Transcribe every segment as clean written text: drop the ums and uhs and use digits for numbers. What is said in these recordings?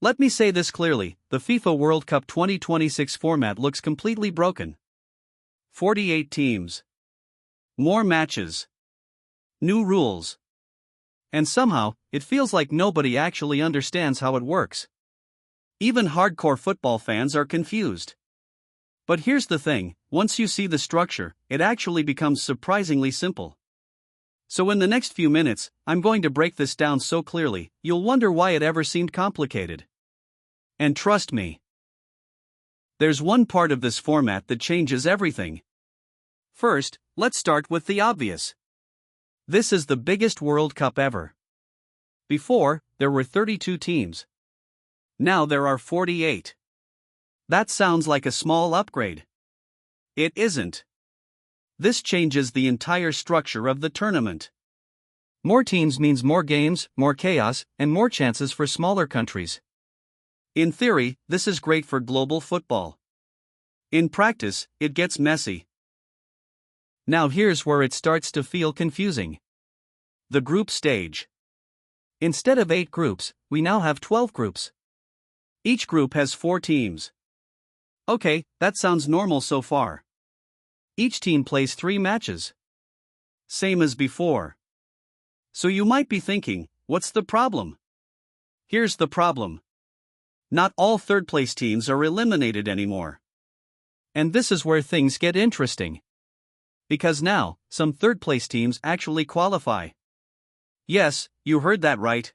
Let me say this clearly, the FIFA World Cup 2026 format looks completely broken. 48 teams. More matches. New rules. And somehow, it feels like nobody actually understands how it works. Even hardcore football fans are confused. But here's the thing, once you see the structure, it actually becomes surprisingly simple. So in the next few minutes, I'm going to break this down so clearly, you'll wonder why it ever seemed complicated. And trust me, there's one part of this format that changes everything. First, let's start with the obvious. This is the biggest World Cup ever. Before, there were 32 teams. Now there are 48. That sounds like a small upgrade. It isn't. This changes the entire structure of the tournament. More teams means more games, more chaos, and more chances for smaller countries. In theory, this is great for global football. In practice, it gets messy. Now here's where it starts to feel confusing. The group stage. Instead of 8 groups, we now have 12 groups. Each group has 4 teams. Okay, that sounds normal so far. Each team plays 3 matches. Same as before. So you might be thinking, what's the problem? Here's the problem. Not all third-place teams are eliminated anymore. And this is where things get interesting. Because now, some third-place teams actually qualify. Yes, you heard that right.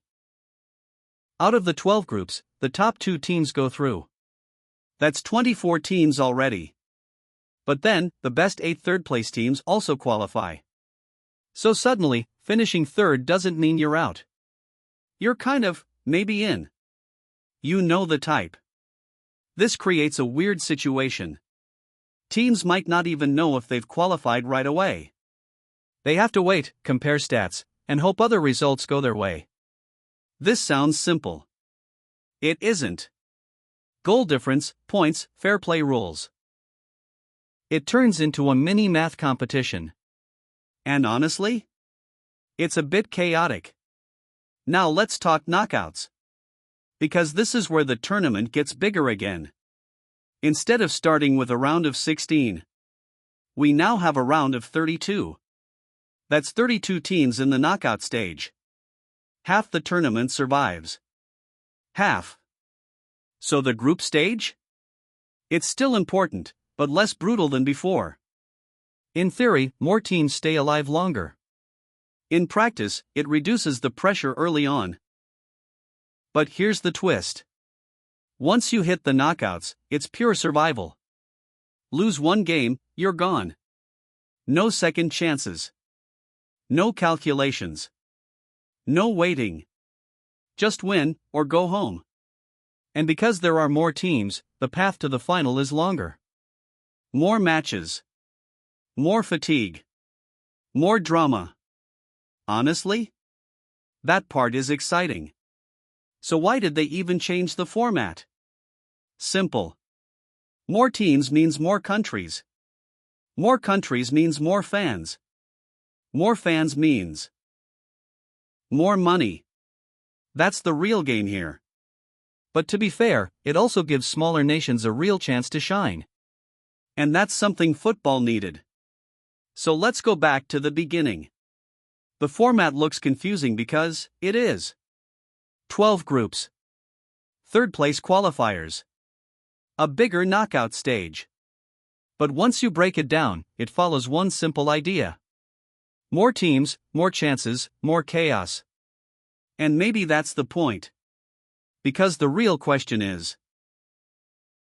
Out of the 12 groups, the top 2 teams go through. That's 24 teams already. But then, the best 8 third-place teams also qualify. So suddenly, finishing third doesn't mean you're out. You're kind of, maybe in. You know the type. This creates a weird situation. Teams might not even know if they've qualified right away. They have to wait, compare stats, and hope other results go their way. This sounds simple. It isn't. Goal difference, points, fair play rules. It turns into a mini math competition. And honestly, it's a bit chaotic. Now let's talk knockouts. Because this is where the tournament gets bigger again. Instead of starting with a round of 16, we now have a round of 32. That's 32 teams in the knockout stage. Half the tournament survives. Half. So the group stage? It's still important, but less brutal than before. In theory, more teams stay alive longer. In practice, it reduces the pressure early on. But here's the twist. Once you hit the knockouts, it's pure survival. Lose one game, you're gone. No second chances. No calculations. No waiting. Just win, or go home. And because there are more teams, the path to the final is longer. More matches. More fatigue. More drama. Honestly? That part is exciting. So why did they even change the format? Simple. More teams means more countries. More countries means more fans. More fans means more money. That's the real game here. But to be fair, it also gives smaller nations a real chance to shine. And that's something football needed. So let's go back to the beginning. The format looks confusing because it is. 12 groups. Third place qualifiers. A bigger knockout stage. But once you break it down, it follows one simple idea. More teams, more chances, more chaos. And maybe that's the point. Because the real question is,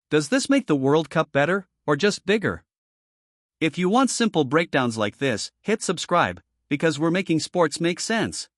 does this make the World Cup better, or just bigger? If you want simple breakdowns like this, hit subscribe, because we're making sports make sense.